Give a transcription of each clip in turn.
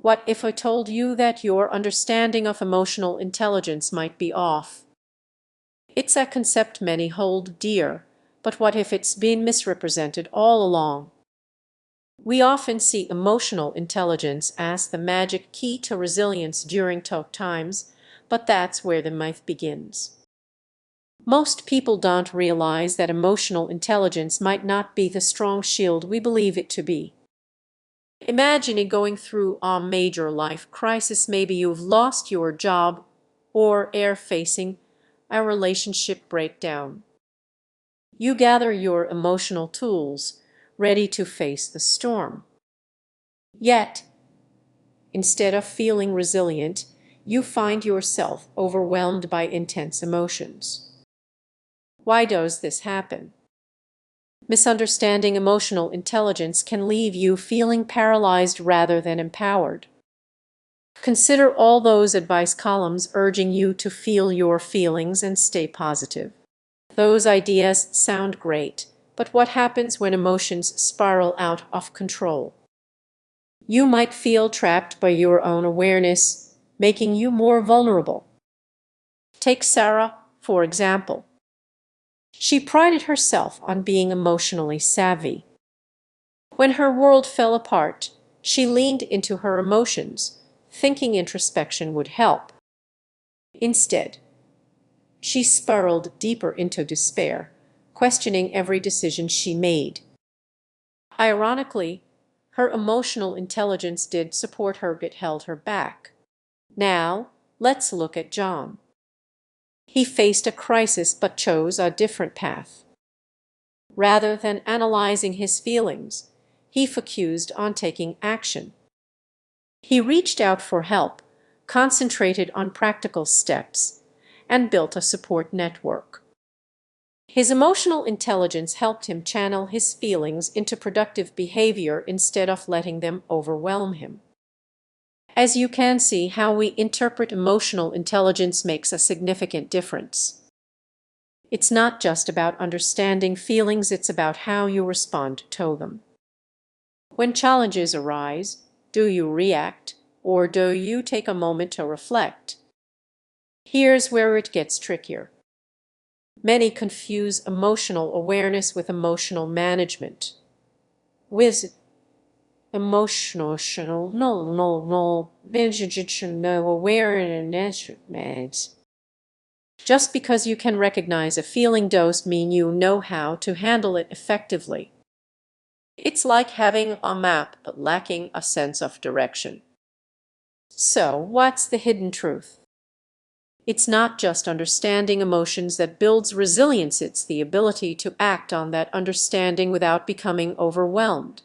What if I told you that your understanding of emotional intelligence might be off? It's a concept many hold dear, but what if it's been misrepresented all along? We often see emotional intelligence as the magic key to resilience during tough times, but that's where the myth begins. Most people don't realize that emotional intelligence might not be the strong shield we believe it to be. Imagine going through a major life crisis. Maybe you've lost your job or are facing a relationship breakdown. You gather your emotional tools, ready to face the storm. Yet, instead of feeling resilient, you find yourself overwhelmed by intense emotions. Why does this happen? Misunderstanding emotional intelligence can leave you feeling paralyzed rather than empowered. Consider all those advice columns urging you to feel your feelings and stay positive. Those ideas sound great, but what happens when emotions spiral out of control? You might feel trapped by your own awareness, making you more vulnerable. Take Sarah, for example. She prided herself on being emotionally savvy. When her world fell apart, she leaned into her emotions, thinking introspection would help. Instead, she spiraled deeper into despair, questioning every decision she made. Ironically, her emotional intelligence did support her but held her back. Now, let's look at John. He faced a crisis but chose a different path. Rather than analyzing his feelings, he focused on taking action. He reached out for help, concentrated on practical steps, and built a support network. His emotional intelligence helped him channel his feelings into productive behavior instead of letting them overwhelm him. As you can see, how we interpret emotional intelligence makes a significant difference. It's not just about understanding feelings, it's about how you respond to them. When challenges arise, do you react, or do you take a moment to reflect? Here's where it gets trickier. Many confuse emotional awareness with emotional management. With emotional no awareness. Just because you can recognize a feeling doesn't mean you know how to handle it effectively. It's like having a map but lacking a sense of direction. So, what's the hidden truth? It's not just understanding emotions that builds resilience, it's the ability to act on that understanding without becoming overwhelmed.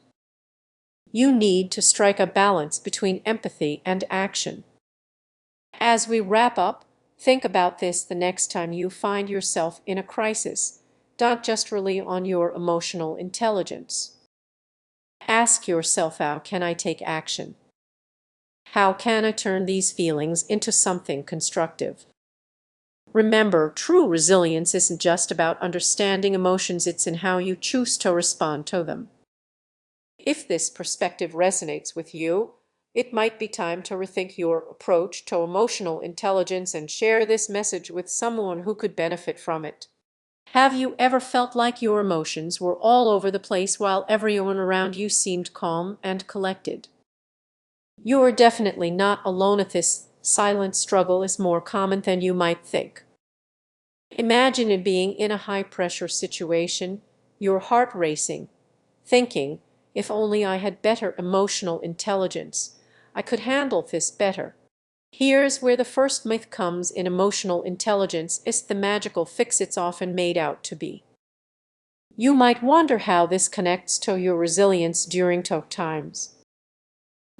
You need to strike a balance between empathy and action. As we wrap up, think about this the next time you find yourself in a crisis. Don't just rely on your emotional intelligence. Ask yourself, how can I take action? How can I turn these feelings into something constructive? Remember, true resilience isn't just about understanding emotions, it's in how you choose to respond to them. If this perspective resonates with you, it might be time to rethink your approach to emotional intelligence and share this message with someone who could benefit from it. Have you ever felt like your emotions were all over the place while everyone around you seemed calm and collected? You are definitely not alone at this. Silent struggle is more common than you might think. Imagine it being in a high-pressure situation, your heart racing, thinking, if only I had better emotional intelligence, I could handle this better. Here's where the first myth comes in: emotional intelligence is the magical fix it's often made out to be. You might wonder how this connects to your resilience during tough times.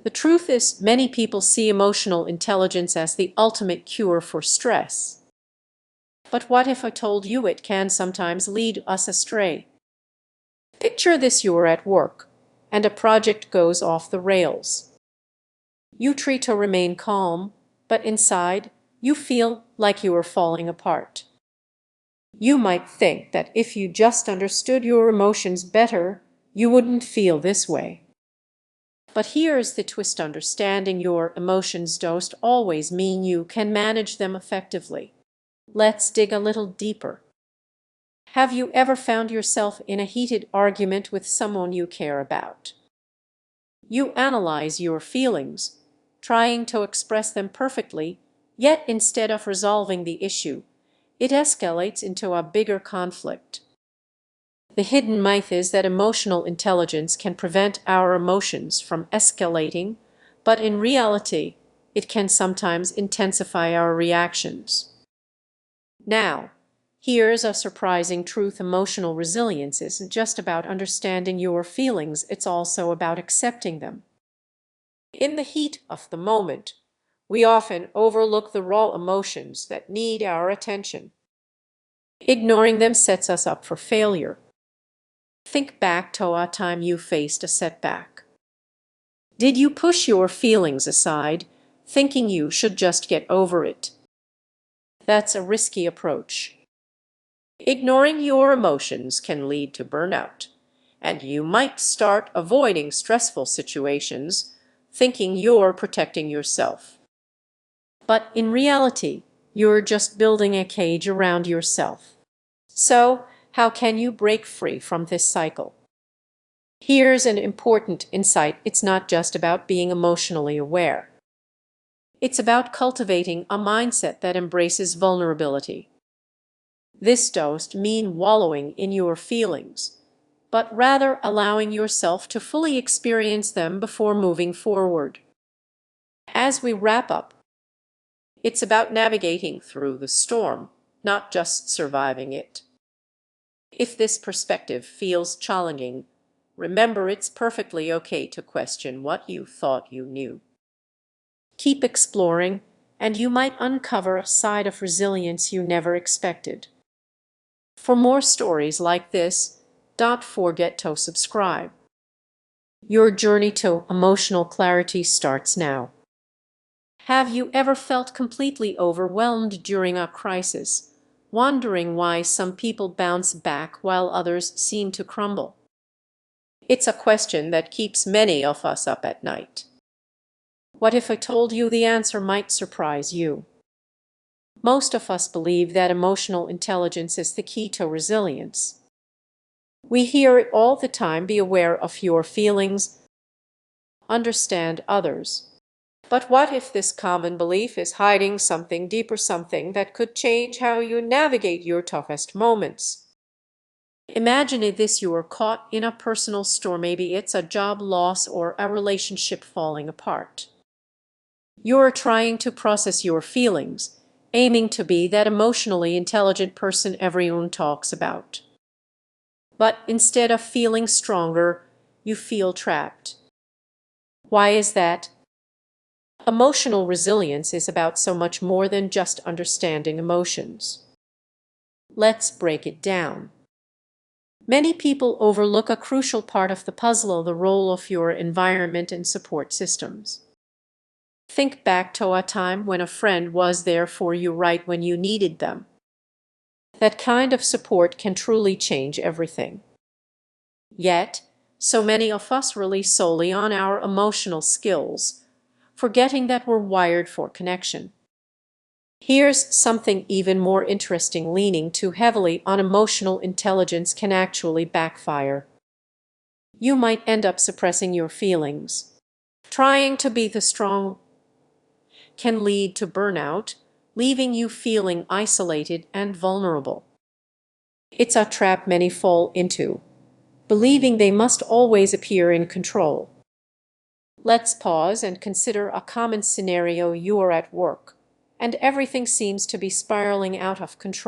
The truth is, many people see emotional intelligence as the ultimate cure for stress. But what if I told you it can sometimes lead us astray? Picture this: you're at work, and a project goes off the rails. You try to remain calm, but inside, you feel like you are falling apart. You might think that if you just understood your emotions better, you wouldn't feel this way. But here's the twist: understanding your emotions don't always mean you can manage them effectively. Let's dig a little deeper. Have you ever found yourself in a heated argument with someone you care about? You analyze your feelings, trying to express them perfectly, yet instead of resolving the issue, it escalates into a bigger conflict. The hidden myth is that emotional intelligence can prevent our emotions from escalating, but in reality, it can sometimes intensify our reactions. Now, here's a surprising truth: emotional resilience isn't just about understanding your feelings, it's also about accepting them. In the heat of the moment, we often overlook the raw emotions that need our attention. Ignoring them sets us up for failure. Think back to a time you faced a setback. Did you push your feelings aside, thinking you should just get over it? That's a risky approach. Ignoring your emotions can lead to burnout, and you might start avoiding stressful situations, thinking you're protecting yourself. But in reality, you're just building a cage around yourself. So, how can you break free from this cycle? Here's an important insight: it's not just about being emotionally aware. It's about cultivating a mindset that embraces vulnerability. This doesn't mean wallowing in your feelings, but rather allowing yourself to fully experience them before moving forward. As we wrap up, it's about navigating through the storm, not just surviving it. If this perspective feels challenging, remember it's perfectly okay to question what you thought you knew. Keep exploring, and you might uncover a side of resilience you never expected. For more stories like this, don't forget to subscribe. Your journey to emotional clarity starts now. Have you ever felt completely overwhelmed during a crisis, wondering why some people bounce back while others seem to crumble? It's a question that keeps many of us up at night. What if I told you the answer might surprise you? Most of us believe that emotional intelligence is the key to resilience. We hear it all the time: be aware of your feelings, understand others. But what if this common belief is hiding something deeper, something that could change how you navigate your toughest moments? Imagine this: you are caught in a personal storm, maybe it's a job loss or a relationship falling apart. You're trying to process your feelings, aiming to be that emotionally intelligent person everyone talks about. But instead of feeling stronger, you feel trapped. Why is that? Emotional resilience is about so much more than just understanding emotions. Let's break it down. Many people overlook a crucial part of the puzzle: the role of your environment and support systems. Think back to a time when a friend was there for you right when you needed them. That kind of support can truly change everything. Yet, so many of us rely solely on our emotional skills, forgetting that we're wired for connection. Here's something even more interesting: leaning too heavily on emotional intelligence can actually backfire. You might end up suppressing your feelings. Trying to be the strong can lead to burnout, leaving you feeling isolated and vulnerable. It's a trap many fall into, believing they must always appear in control. Let's pause and consider a common scenario: you are at work, and everything seems to be spiraling out of control.